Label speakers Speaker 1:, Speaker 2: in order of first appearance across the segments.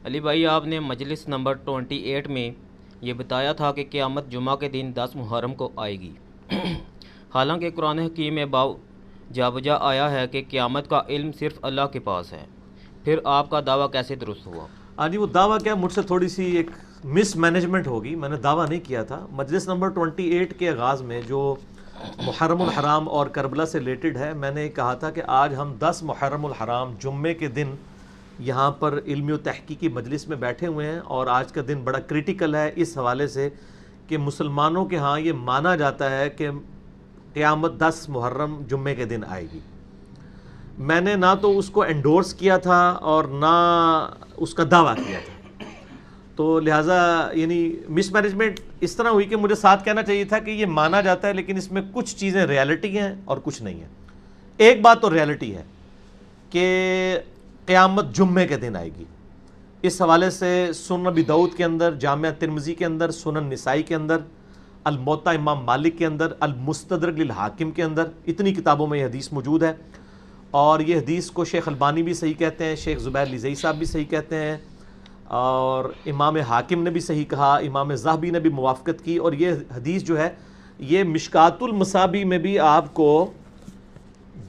Speaker 1: علی بھائی، آپ نے مجلس نمبر 28 میں یہ بتایا تھا کہ قیامت جمعہ کے دن 10 محرم کو آئے گی، حالانکہ قرآن حکیم میں جا بجا آیا ہے کہ قیامت کا علم صرف اللہ کے پاس ہے، پھر آپ کا دعویٰ کیسے درست ہوا؟
Speaker 2: ہاں جی، وہ دعویٰ کیا، مجھ سے تھوڑی سی ایک مس مینجمنٹ ہوگی، میں نے دعویٰ نہیں کیا تھا۔ مجلس نمبر 28 کے آغاز میں جو محرم الحرام اور کربلا سے ریلیٹڈ ہے، میں نے کہا تھا کہ آج ہم 10 محرم الحرام جمعے کے دن یہاں پر علمی و تحقیقی مجلس میں بیٹھے ہوئے ہیں، اور آج کا دن بڑا کریٹیکل ہے اس حوالے سے کہ مسلمانوں کے ہاں یہ مانا جاتا ہے کہ قیامت 10 محرم جمعے کے دن آئے گی۔ میں نے نہ تو اس کو انڈورس کیا تھا اور نہ اس کا دعویٰ کیا تھا، تو لہٰذا یعنی مس مینجمنٹ اس طرح ہوئی کہ مجھے ساتھ کہنا چاہیے تھا کہ یہ مانا جاتا ہے، لیکن اس میں کچھ چیزیں ریالٹی ہیں اور کچھ نہیں ہیں۔ ایک بات تو ریالٹی ہے کہ قیامت جمعے کے دن آئے گی۔ اس حوالے سے سنن ابی داؤد کے اندر، جامعہ ترمذی کے اندر، سنن نسائی کے اندر، الموطا امام مالک کے اندر، المستدرک للحاکم کے اندر، اتنی کتابوں میں یہ حدیث موجود ہے، اور یہ حدیث کو شیخ البانی بھی صحیح کہتے ہیں، شیخ زبیر لزئی صاحب بھی صحیح کہتے ہیں، اور امام حاکم نے بھی صحیح کہا، امام ذہبی نے بھی موافقت کی، اور یہ حدیث جو ہے یہ مشکات المصابیح میں بھی آپ کو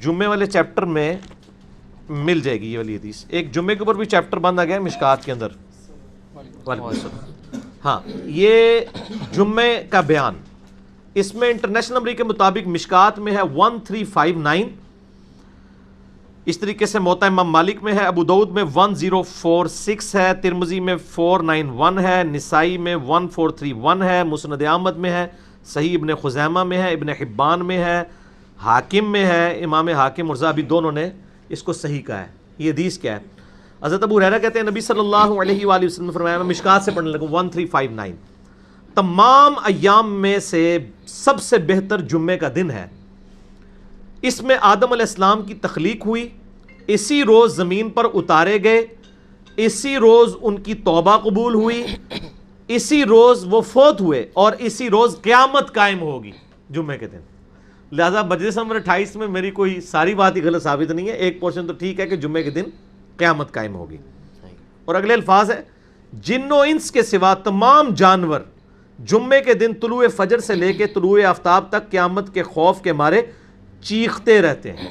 Speaker 2: جمعے والے چیپٹر میں مل جائے گی۔ یہ والی حدیث ایک جمعے کے اوپر بھی چیپٹر بندہ گیا ہے مشکات کے اندر۔ وعلیکم السلام۔ ہاں، یہ جمعے کا بیان، اس میں انٹرنیشنل نمبر کے مطابق مشکات میں ہے 1359، اس طریقے سے موطا امام مالک میں ہے، ابو داؤد میں 1046 ہے، ترمذی میں 491 ہے، نسائی میں 1431 ہے، مسند احمد میں ہے، صحیح ابن خزیمہ میں ہے، ابن حبان میں ہے، حاکم میں ہے، امام حاکم اور ذہبی دونوں نے اس کو صحیح کہا ہے۔ یہ حدیث کیا ہے؟ حضرت ابو ہریرہ کہتے ہیں نبی صلی اللہ علیہ وآلہ وسلم نے فرمایا، میں مشکات سے پڑھنے لگوں 1359، تمام ایام میں سے سب سے بہتر جمعے کا دن ہے، اس میں آدم علیہ السلام کی تخلیق ہوئی، اسی روز زمین پر اتارے گئے، اسی روز ان کی توبہ قبول ہوئی، اسی روز وہ فوت ہوئے، اور اسی روز قیامت قائم ہوگی جمعے کے دن۔ لہذا مجلس نمبر 28 میں میری کوئی ساری بات ہی غلط ثابت نہیں ہے، ایک پورشن تو ٹھیک ہے کہ جمعے کے دن قیامت قائم ہوگی۔ اور اگلے الفاظ ہے، جن و انس کے سوا تمام جانور جمعے کے دن طلوع فجر سے لے کے طلوع آفتاب تک قیامت کے خوف کے مارے چیختے رہتے ہیں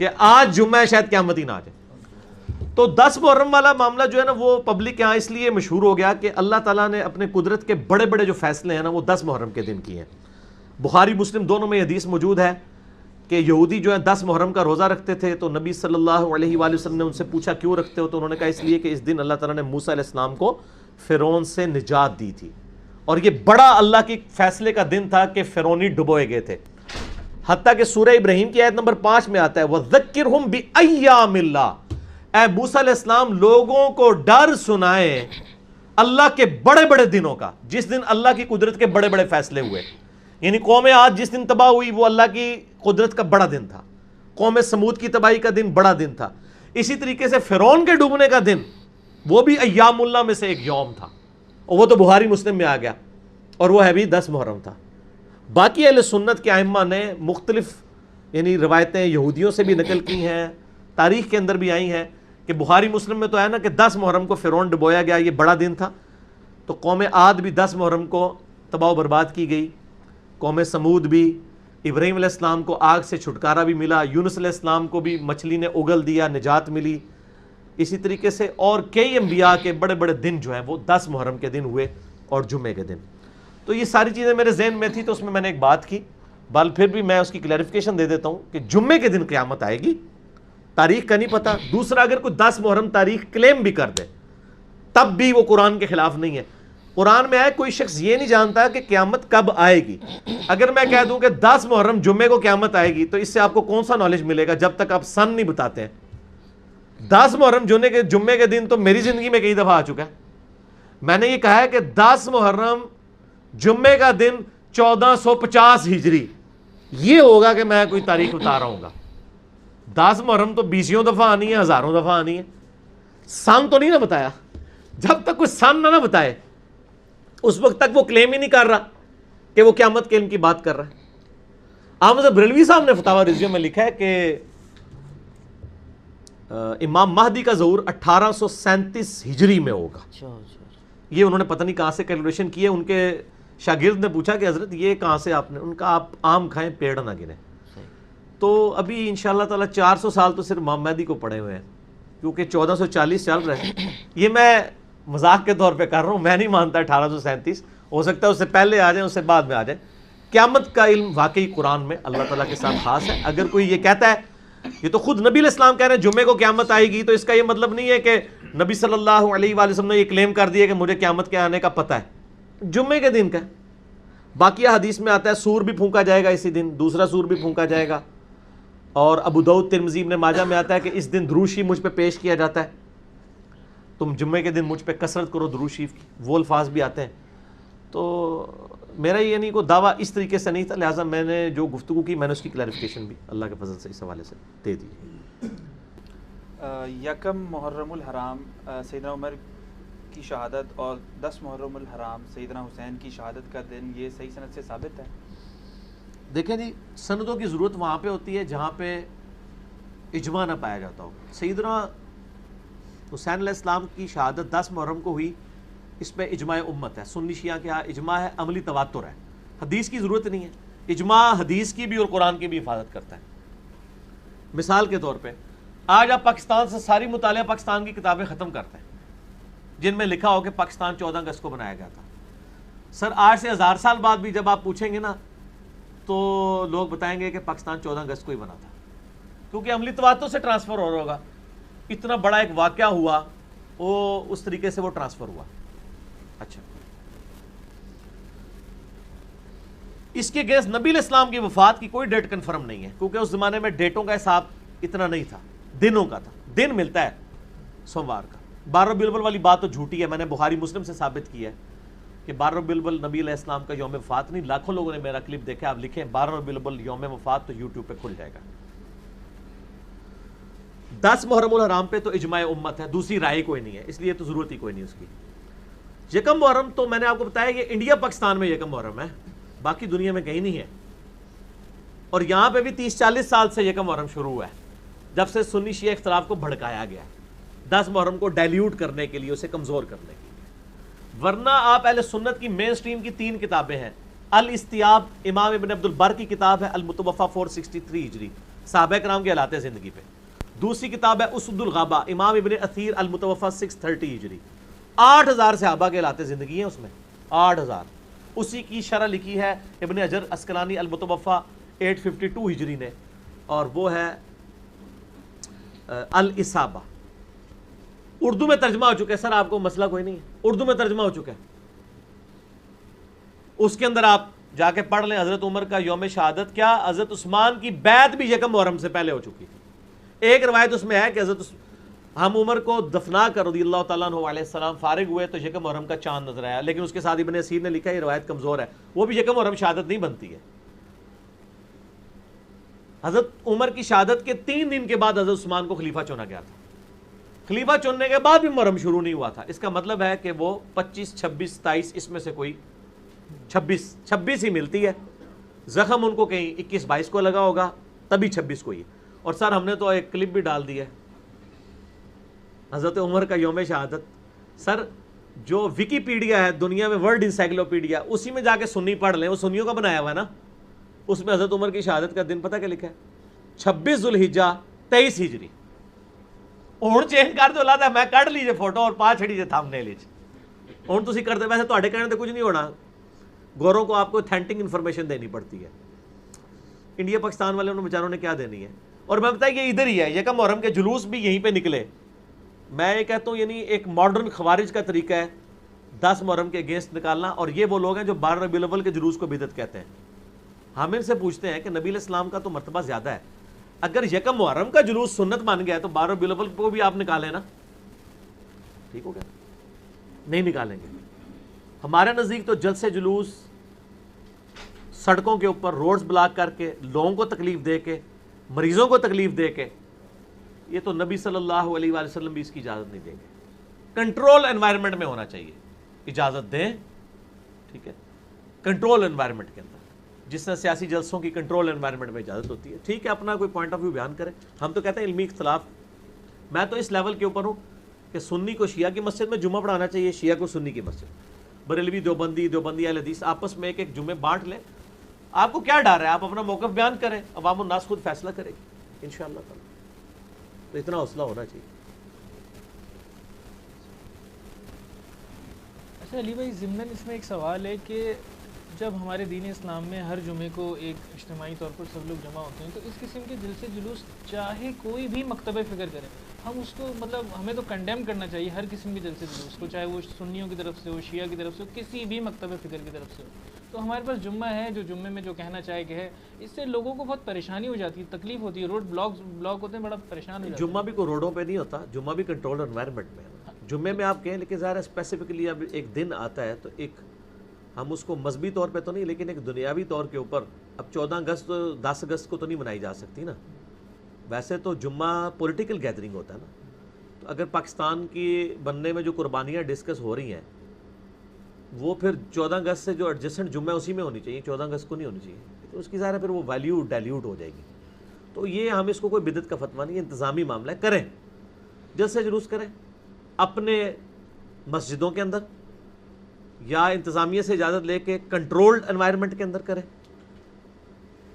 Speaker 2: کہ آج جمعہ ہے، شاید قیامت ہی نہ آ جائے۔ تو 10 محرم والا معاملہ جو ہے نا، وہ پبلک یہاں اس لیے مشہور ہو گیا کہ اللہ تعالیٰ نے اپنے قدرت کے بڑے بڑے جو فیصلے ہیں نا، وہ 10 محرم کے دن کیے ہیں۔ بخاری مسلم دونوں میں یہ حدیث موجود ہے کہ یہودی جو ہیں 10 محرم کا روزہ رکھتے تھے، تو نبی صلی اللہ علیہ وآلہ وسلم نے ان سے پوچھا کیوں رکھتے ہو، تو انہوں نے کہا اس لیے کہ اس دن اللہ تعالیٰ نے موسیٰ علیہ السلام کو فرعون سے نجات دی تھی، اور یہ بڑا اللہ کی فیصلے کا دن تھا کہ فرعونی ڈبوئے گئے تھے۔ حتیٰ کہ سورہ ابراہیم کی آیت نمبر 5 میں آتا ہے وَذَكِّرْهُمْ بِأَيَّامِ اللَّهِ، اے موسیٰ علیہ السلام لوگوں کو ڈر سنائیں اللہ کے بڑے بڑے دنوں کا، جس دن اللہ کی قدرت کے بڑے بڑے فیصلے ہوئے۔ یعنی قوم عاد جس دن تباہ ہوئی وہ اللہ کی قدرت کا بڑا دن تھا، قوم سمود کی تباہی کا دن بڑا دن تھا، اسی طریقے سے فرعون کے ڈوبنے کا دن وہ بھی ایام اللہ میں سے ایک یوم تھا، اور وہ تو بخاری مسلم میں آ گیا، اور وہ ہے بھی 10 محرم تھا۔ باقی اہل سنت کے ائمہ نے مختلف یعنی روایتیں یہودیوں سے بھی نقل کی ہیں، تاریخ کے اندر بھی آئی ہیں کہ بخاری مسلم میں تو ہے نا کہ 10 محرم کو فرعون ڈبویا گیا، یہ بڑا دن تھا، تو قوم عاد بھی 10 محرم کو تباہ و برباد کی گئی، قوم سمود بھی، ابراہیم علیہ السلام کو آگ سے چھٹکارا بھی ملا، یونس علیہ السلام کو بھی مچھلی نے اگل دیا، نجات ملی، اسی طریقے سے اور کئی انبیاء کے بڑے بڑے دن جو ہیں وہ 10 محرم کے دن ہوئے اور جمعے کے دن۔ تو یہ ساری چیزیں میرے ذہن میں تھی، تو اس میں نے ایک بات کی، بل پھر بھی میں اس کی کلیریفیکیشن دے دیتا ہوں کہ جمعے کے دن قیامت آئے گی، تاریخ کا نہیں پتہ۔ دوسرا، اگر کوئی 10 محرم تاریخ کلیم بھی کر دے تب بھی وہ قرآن کے خلاف نہیں ہے۔ قرآن میں ہے کوئی شخص یہ نہیں جانتا کہ قیامت کب آئے گی۔ اگر میں کہہ دوں کہ 10 محرم جمعے کو قیامت آئے گی، تو اس سے آپ کو کون سا نالج ملے گا جب تک آپ سن نہیں بتاتے ہیں۔ 10 محرم جمعے کے دن تو میری زندگی میں کئی دفعہ آ چکا ہے۔ میں نے یہ کہا ہے کہ 10 محرم جمعے کا دن 1450 ہجری یہ ہوگا کہ میں کوئی تاریخ بتا رہا ہوں گا۔ 10 محرم تو 20 دفعہ آنی ہے، ہزاروں دفعہ آنی ہے، سن تو نہیں نہ بتایا۔ جب تک کوئی سن نہ بتائے اس وقت تک وہ کلیم ہی نہیں کر رہا کہ وہ قیامت کے علم کی بات کر رہا ہے۔ احمد بریلوی صاحب نے فتاوی رضویہ میں لکھا ہے کہ امام مہدی کا ظہور 1837 ہجری میں ہوگا.
Speaker 1: اچھا اچھا.
Speaker 2: یہ انہوں نے پتہ نہیں کہاں سے کیلکولیشن کی ہے. ان کے شاگرد نے پوچھا کہ حضرت یہ کہاں سے آپ نے, ان کا آپ آم کھائیں پیڑ نہ گریں. تو ابھی انشاءاللہ تعالیٰ 400 سال تو صرف امام مہدی کو پڑے ہوئے ہیں, کیونکہ 1440 چل رہے ہیں. یہ میں مذاق کے طور پہ کر رہا ہوں, میں نہیں مانتا 1837, ہو سکتا ہے اس سے پہلے آ جائیں, اس سے بعد میں آ جائیں. قیامت کا علم واقعی قرآن میں اللہ تعالیٰ کے ساتھ خاص ہے. اگر کوئی یہ کہتا ہے, یہ تو خود نبی علیہ السلام کہہ رہے ہیں جمعے کو قیامت آئے گی, تو اس کا یہ مطلب نہیں ہے کہ نبی صلی اللہ علیہ وآلہ وسلم نے یہ کلیم کر دیا کہ مجھے قیامت کے آنے کا پتہ ہے. جمعے کے دن کا ہے. باقی حدیث میں آتا ہے سور بھی پھونکا جائے گا اسی دن, دوسرا سور بھی پھونکا جائے گا. اور ابو داؤد ترمذی ابن ماجہ میں آتا ہے کہ اس دن درود شریف مجھ پہ پیش کیا جاتا ہے, تم جمعے کے دن مجھ پہ کثرت کرو درود شریف کی. وہ الفاظ بھی آتے ہیں. تو میرا یہ نہیں کوئی دعویٰ اس طریقے سے نہیں تھا, لہٰذا میں نے جو گفتگو کی میں نے اس کی کلیریفیکیشن بھی اللہ کے فضل سے اس حوالے سے دے دی.
Speaker 3: یکم محرم الحرام سیدنا عمر کی شہادت اور 10 محرم الحرام سیدنا حسین کی شہادت کا دن, یہ صحیح سند سے ثابت ہے؟
Speaker 2: دیکھیں جی, سندوں کی ضرورت وہاں پہ ہوتی ہے جہاں پہ اجماع نہ پایا جاتا ہو. سیدنا حسین علیہ السلام کی شہادت 10 محرم کو ہوئی, اس پہ اجماع امت ہے. سنی شیعہ کے ہاں اجماع ہے, عملی تواتر ہے, حدیث کی ضرورت نہیں ہے. اجماع حدیث کی بھی اور قرآن کی بھی حفاظت کرتا ہے. مثال کے طور پہ آج آپ پاکستان سے ساری مطالعہ پاکستان کی کتابیں ختم کرتے ہیں جن میں لکھا ہو کہ پاکستان 14 اگست کو بنایا گیا تھا. سر آج سے 1000 سال بعد بھی جب آپ پوچھیں گے نا تو لوگ بتائیں گے کہ پاکستان 14 اگست کو ہی بنا تھا, کیونکہ عملی تواتر سے ٹرانسفر ہو رہا ہوگا. اتنا بڑا ایک واقعہ ہوا, وہ اس طریقے سے وہ ٹرانسفر ہوا. اچھا, اس کے گیس نبی علیہ السلام کی وفات کی کوئی ڈیٹ کنفرم نہیں ہے, کیونکہ اس زمانے میں ڈیٹوں کا حساب اتنا نہیں تھا, دنوں کا تھا. دن ملتا ہے سوموار کا. 12 ربیع الاول والی بات تو جھوٹی ہے, میں نے بخاری مسلم سے ثابت کی ہے کہ 12 ربیع الاول نبی علیہ السلام کا یوم وفات نہیں. لاکھوں لوگوں نے میرا کلپ دیکھا, آپ لکھیں 12 ربیع الاول یوم وفات تو یوٹیوب پہ کھل جائے گا. 10 محرم الحرام پہ تو اجماع امت ہے, دوسری رائے کوئی نہیں ہے, اس لیے تو ضرورت ہی کوئی نہیں اس کی. یکم محرم تو میں نے آپ کو بتایا کہ انڈیا پاکستان میں یکم محرم ہے, باقی دنیا میں کہیں نہیں ہے. اور یہاں پہ بھی 30-40 سال سے یکم محرم شروع ہوا ہے, جب سے سنی شیعہ اختلاف کو بھڑکایا گیا 10 محرم کو ڈائلیوٹ کرنے کے لیے, اسے کمزور کرنے کے لیے. ورنہ آپ اہل سنت کی مین سٹریم کی 3 کتابیں ہیں. الاستیاب امام ابن عبد البر کی کتاب ہے, المتوفا 463 ہجری, صحابہ کرام کے حالات زندگی پہ. دوسری کتاب ہے اسد الغابہ امام ابن اثیر المتوفا 630 ہجری. 8000 صحابہ کے حالات زندگی ہیں اس میں, 8000. اسی کی شرح لکھی ہے ابن حجر اسقلانی المتوفا 852 ہجری نے, اور وہ ہے الاصابہ. اردو میں ترجمہ ہو چکا ہے. سر آپ کو مسئلہ کوئی نہیں ہے, اردو میں ترجمہ ہو چکا ہے. اس کے اندر آپ جا کے پڑھ لیں. حضرت عمر کا یوم شہادت کیا, حضرت عثمان کی بیعت بھی یکم محرم سے پہلے ہو چکی تھی. ایک روایت اس میں ہے کہ ہم عمر کو دفنا کر رضی اللہ تعالیٰ عنہ علیہ السلام فارغ ہوئے تو یکم محرم کا چاند نظر آیا, لیکن اس کے ساتھ ابن اسیر نے لکھا یہ روایت کمزور ہے, وہ بھی یکم محرم شہادت نہیں بنتی ہے. حضرت عمر کی شہادت کے 3 دن کے بعد حضرت عثمان کو خلیفہ چنا گیا تھا. خلیفہ چننے کے بعد بھی محرم شروع نہیں ہوا تھا. اس کا مطلب ہے کہ وہ 25, 26, 27 اس میں سے کوئی 26 ہی ملتی ہے. زخم ان کو کہیں 21, 22 کو لگا ہوگا, تبھی 26 کو ہی. اور سر ہم نے تو ایک کلپ بھی ڈال دی ہے حضرت عمر کا یوم شہادت. سر جو ویکیپیڈیا ہے دنیا میں, ورلڈ انسائکلوپیڈیا, اسی میں جا کے سنی پڑھ لیں, وہ سنیوں کا بنایا ہوا ہے نا. اس میں حضرت عمر کی شہادت کا دن پتہ کیا لکھا ہے, 26 ذوالحجہ 23 ہجری. ہوں چینج کر دو لاتا, میں کٹ لیجیے فوٹو اور پا چھڑیجیے تھمبنیل وچ. ہوں تسی کرتے, ویسے تواڈے کہنے تے کچھ نہیں ہونا, گوروں کو آپ کو اتھینٹک انفارمیشن دینی پڑتی ہے. انڈیا پاکستان والے انہوں بیچاروں نے کیا دینی ہے. اور میں بتایا یہ ادھر ہی ہے, یکم محرم کے جلوس بھی یہیں پہ نکلے. میں یہ کہتا ہوں یعنی ایک ماڈرن خوارج کا طریقہ ہے 10 محرم کے اگینسٹ نکالنا, اور یہ وہ لوگ ہیں جو 12 ربیع الاول کے جلوس کو بدعت کہتے ہیں. ہم ان سے پوچھتے ہیں کہ نبی علیہ السلام کا تو مرتبہ زیادہ ہے, اگر یکم محرم کا جلوس سنت بن گیا ہے تو 12 ربیع الاول کو بھی آپ نکالیں نا, ٹھیک ہو گیا؟ نہیں نکالیں گے. ہمارے نزدیک تو جلسے جلوس سڑکوں کے اوپر روڈز بلاک کر کے, لوگوں کو تکلیف دے کے, مریضوں کو تکلیف دے کے, یہ تو نبی صلی اللہ علیہ وآلہ وسلم بھی اس کی اجازت نہیں دیں گے. کنٹرول انوائرمنٹ میں ہونا چاہیے, اجازت دیں, ٹھیک ہے, کنٹرول انوائرمنٹ کے اندر, جس طرح سیاسی جلسوں کی کنٹرول انوائرمنٹ میں اجازت ہوتی ہے. ٹھیک ہے, اپنا کوئی پوائنٹ آف ویو بیان کریں. ہم تو کہتے ہیں علمی اختلاف میں تو اس لیول کے اوپر ہوں کہ سنی کو شیعہ کی مسجد میں جمعہ پڑھانا چاہیے، شیعہ کو سنی کی مسجد، بریلوی دیوبندی اہل حدیث آپس میں ایک ایک جمعے بانٹ لیں. آپ کو کیا ڈر ہے؟ آپ اپنا موقف بیان کریں، عوام الناس خود فیصلہ کرے گی انشاءاللہ تعالی. تو اتنا حوصلہ ہونا چاہیے.
Speaker 4: اچھا علی بھائی، ضمن اس میں ایک سوال ہے کہ جب ہمارے دین اسلام میں ہر جمعے کو ایک اجتماعی طور پر سب لوگ جمع ہوتے ہیں، تو اس قسم کے جلسے جلوس چاہے کوئی بھی مکتبہ فکر کرے، ہم اس کو مطلب ہمیں تو کنڈیم کرنا چاہیے ہر قسم کے جلسے جلوس کو، چاہے وہ سنیوں کی طرف سے ہو، شیعہ کی طرف سے ہو، کسی بھی مکتبہ فکر کی طرف سے ہو. تو ہمارے پاس جمعہ ہے، جو جمعے میں جو کہنا چاہے کہ ہے، اس سے لوگوں کو بہت پریشانی ہو جاتی ہے، تکلیف ہوتی ہے، روڈ بلاک ہوتے ہیں، بڑا پریشان ہو جاتے ہیں.
Speaker 2: جمعہ بھی کوئی روڈوں پہ نہیں ہوتا، جمعہ بھی کنٹرول انوائرمنٹ میں ہے. جمعے میں آپ کہیں، لیکن ظاہر ہے اسپیسیفکلی اب ایک دن آتا ہے تو ایک ہم اس کو مذہبی طور پہ تو نہیں، لیکن ایک دنیاوی طور کے اوپر اب 14 اگست 10 اگست کو تو نہیں منائی جا سکتی نا. ویسے تو جمعہ پولیٹیکل گیدرنگ ہوتا ہے نا. تو اگر پاکستان کی بننے میں جو قربانیاں ڈسکس ہو رہی ہیں وہ پھر 14 اگست سے جو ایڈجسٹنٹ جمعہ اسی میں ہونی چاہیے، 14 اگست کو نہیں ہونی چاہیے. تو اس کی ظاہر ہے پھر وہ ویلیو ڈائلیوٹ ہو جائے گی. تو یہ ہم اس کو کوئی بدعت کا فتویٰ نہیں، انتظامی معاملہ ہے. کریں، جلسے جلوس کریں اپنے مسجدوں کے اندر یا انتظامیہ سے اجازت لے کے کنٹرولڈ انوائرمنٹ کے اندر کریں،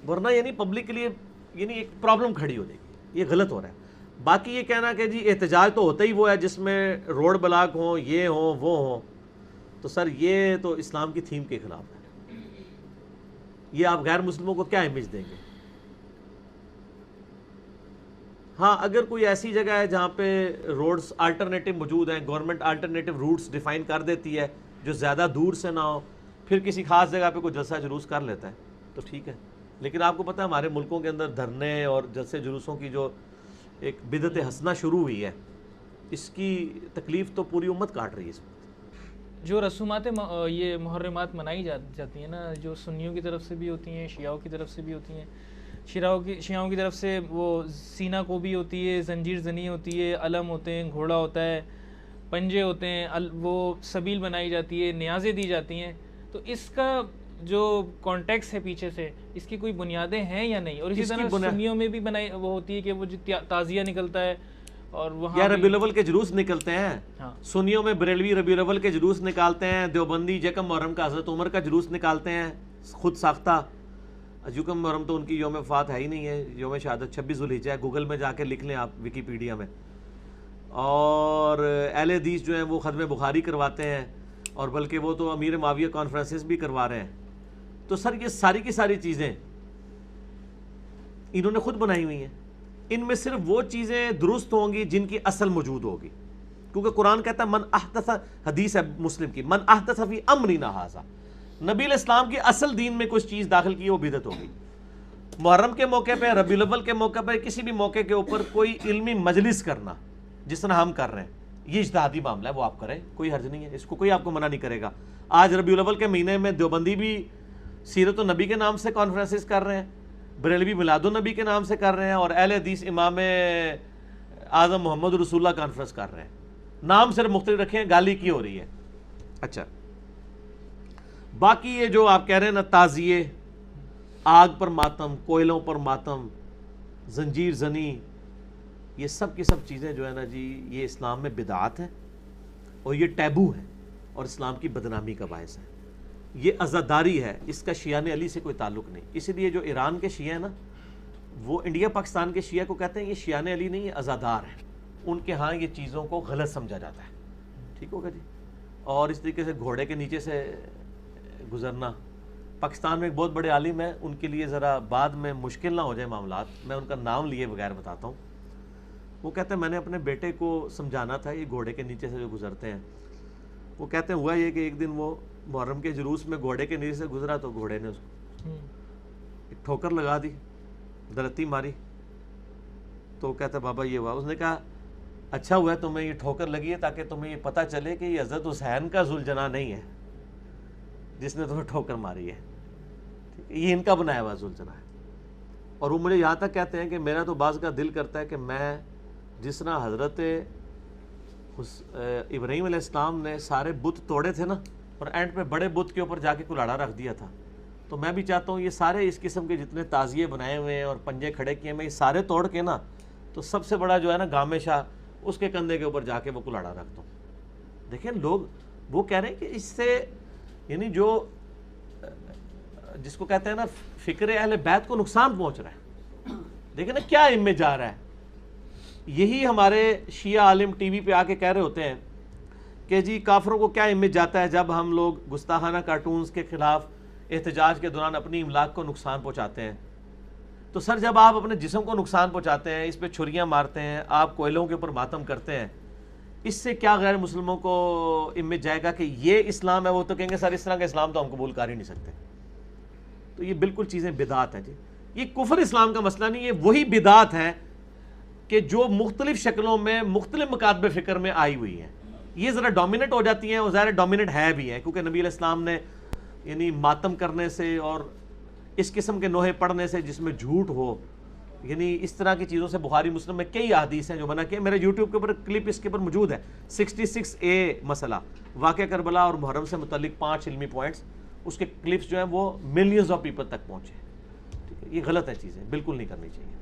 Speaker 2: ورنہ یعنی پبلک کے لیے یعنی ایک پرابلم کھڑی ہو جائے گی. یہ غلط ہو رہا ہے. باقی یہ کہنا کہ جی احتجاج تو ہوتا ہی وہ ہے جس میں روڈ بلاک ہوں، یہ ہوں وہ ہوں، تو سر یہ تو اسلام کی تھیم کے خلاف ہے. یہ آپ غیر مسلموں کو کیا امیج دیں گے؟ ہاں اگر کوئی ایسی جگہ ہے جہاں پہ روڈز آلٹرنیٹو موجود ہیں، گورنمنٹ آلٹرنیٹو روٹس ڈیفائن کر دیتی ہے جو زیادہ دور سے نہ ہو، پھر کسی خاص جگہ پہ کوئی جلسہ جلوس کر لیتا ہے تو ٹھیک ہے. لیکن آپ کو پتہ ہے ہمارے ملکوں کے اندر دھرنے اور جلسے جلوسوں کی جو ایک بدعت حسنہ شروع ہوئی ہے، اس کی تکلیف تو پوری امت کاٹ رہی ہے اس وقت.
Speaker 4: جو رسومات یہ محرمات منائی جاتی ہیں نا، جو سنیوں کی طرف سے بھی ہوتی ہیں، شیعوں کی طرف سے بھی ہوتی ہیں. شیعوں کی طرف سے وہ سینہ کو بھی ہوتی ہے، زنجیر زنی ہوتی ہے، علم ہوتے ہیں، گھوڑا ہوتا ہے، پنجے ہوتے ہیں، وہ سبیل بنائی جاتی ہے، نیازیں دی جاتی ہیں. تو اس کا جو کانٹیکس ہے پیچھے سے، اس کی کوئی بنیادیں ہیں یا نہیں؟ اور اسی طرح سنیوں میں بھی بنائی وہ ہوتی ہے کہ وہ جو تعزیہ نکلتا ہے اور وہاں
Speaker 2: یا ربیع الاول کے جلوس نکلتے ہیں. سنیوں میں بریلوی ربیع الاول کے جلوس نکالتے ہیں، دیوبندی یکم محرم کا حضرت عمر کا جلوس نکالتے ہیں خود ساختہ. یکم محرم تو ان کی یوم وفات ہے ہی نہیں ہے، یوم شہادت 26 ذوالحجہ ہے، گوگل میں جا کے لکھ لیں آپ، ویکیپیڈیا میں. اور اہل حدیث جو ہیں وہ ختم بخاری کرواتے ہیں، اور بلکہ وہ تو امیر معاویہ کانفرنسز بھی کروا رہے ہیں. تو سر یہ ساری کی ساری چیزیں انہوں نے خود بنائی ہوئی ہیں. ان میں صرف وہ چیزیں درست ہوں گی جن کی اصل موجود ہوگی، کیونکہ قرآن کہتا ہے من احدث، حدیث ہے مسلم کی، من احدث فی امرنا ھذا، نبی علیہ السلام کی اصل دین میں کچھ چیز داخل کی وہ بدعت ہوگی. محرم کے موقع پہ، ربیع الاول کے موقع پہ، کسی بھی موقع کے اوپر کوئی علمی مجلس کرنا جس طرح ہم کر رہے ہیں، یہ اجتہادی معاملہ ہے، وہ آپ کریں، کوئی حرج نہیں ہے، اس کو کوئی آپ کو منع نہیں کرے گا. آج ربیع الاول کے مہینے میں دیوبندی بھی سیرت النبی کے نام سے کانفرنسز کر رہے ہیں، بریلوی میلاد النبی کے نام سے کر رہے ہیں، اور اہل حدیث امام اعظم محمد رسول اللہ کانفرنس کر رہے ہیں. نام صرف مختلف رکھے ہیں، گالی کی ہو رہی ہے. اچھا باقی یہ جو آپ کہہ رہے ہیں نا، تعزیے، آگ پر ماتم، کوئلوں پر ماتم، زنجیر زنی، یہ سب کی سب چیزیں جو ہے نا جی، یہ اسلام میں بدعات ہیں اور یہ ٹیبو ہے اور اسلام کی بدنامی کا باعث ہے. یہ عزاداری ہے، اس کا شیعہ علی سے کوئی تعلق نہیں. اسی لیے جو ایران کے شیعہ ہیں نا، وہ انڈیا پاکستان کے شیعہ کو کہتے ہیں یہ شیعہ علی نہیں، یہ عزادار ہیں. ان کے ہاں یہ چیزوں کو غلط سمجھا جاتا ہے. ٹھیک ہوگا جی. اور اس طریقے سے گھوڑے کے نیچے سے گزرنا، پاکستان میں ایک بہت بڑے عالم ہیں، ان کے لیے ذرا بعد میں مشکل نہ ہو جائے معاملات، میں ان کا نام لیے بغیر بتاتا ہوں. وہ کہتے ہیں میں نے اپنے بیٹے کو سمجھانا تھا یہ گھوڑے کے نیچے سے جو گزرتے ہیں. وہ کہتے ہیں ہوا یہ کہ ایک دن وہ محرم کے جلوس میں گھوڑے کے نیچے سے گزرا تو گھوڑے نے اس کو ایک ٹھوکر لگا دی، درتی ماری. تو کہتا بابا یہ ہوا. اس نے کہا اچھا ہوا ہے تمہیں یہ ٹھوکر لگی ہے تاکہ تمہیں یہ پتہ چلے کہ یہ حضرت حسین کا ذوالجناح نہیں ہے جس نے تمہیں ٹھوکر ماری ہے، یہ ان کا بنایا ہوا ذوالجناح ہے. اور وہ مجھے یہاں تک کہتے ہیں کہ میرا تو بعض کا دل کرتا ہے کہ میں جس طرح حضرت ابراہیم علیہ السلام نے سارے بت توڑے تھے نا، اور اینڈ پہ بڑے بت کے اوپر جا کے کلاڑا رکھ دیا تھا، تو میں بھی چاہتا ہوں یہ سارے اس قسم کے جتنے تعزیے بنائے ہوئے ہیں اور پنجے کھڑے کیے ہیں، میں یہ سارے توڑ کے نا، تو سب سے بڑا جو ہے نا گامے شاہ اس کے کندھے کے اوپر جا کے وہ کلاڑا رکھ دو. دیکھیں لوگ وہ کہہ رہے ہیں کہ اس سے یعنی جو جس کو کہتے ہیں نا فکر اہل بیت کو نقصان پہنچ رہا ہے. دیکھیں نا کیا امیج جا رہا ہے. یہی ہمارے شیعہ عالم ٹی وی پہ آ کے کہہ رہے ہوتے ہیں کہ جی کافروں کو کیا امیج جاتا ہے جب ہم لوگ گستاخانہ کارٹونز کے خلاف احتجاج کے دوران اپنی املاک کو نقصان پہنچاتے ہیں. تو سر جب آپ اپنے جسم کو نقصان پہنچاتے ہیں, اس پہ چھریاں مارتے ہیں, آپ کوئلوں کے اوپر ماتم کرتے ہیں, اس سے کیا غیر مسلموں کو امیج جائے گا کہ یہ اسلام ہے؟ وہ تو کہیں گے سر اس طرح کا اسلام تو ہم قبول کر ہی نہیں سکتے. تو یہ بالکل چیزیں بدعت ہیں جی. یہ کفر اسلام کا مسئلہ نہیں, یہ وہی بدعت ہیں کہ جو مختلف شکلوں میں مختلف مکاتب فکر میں آئی ہوئی ہیں. یہ ذرا ڈومیننٹ ہو جاتی ہیں, اور ظاہر ڈومیننٹ ہے بھی ہیں کیونکہ نبی علیہ السلام نے یعنی ماتم کرنے سے اور اس قسم کے نوحے پڑھنے سے جس میں جھوٹ ہو, یعنی اس طرح کی چیزوں سے بخاری مسلم میں کئی احادیث ہیں جو بنا کے میرے یوٹیوب کے اوپر کلپ اس کے اوپر موجود ہے. 66A مسئلہ واقعہ کربلا اور محرم سے متعلق 5 علمی پوائنٹس, اس کے کلپس جو ہیں وہ ملینز آف پیپل تک پہنچے. ٹھیک ہے, یہ غلط ہے چیزیں, بالکل نہیں کرنی چاہیے.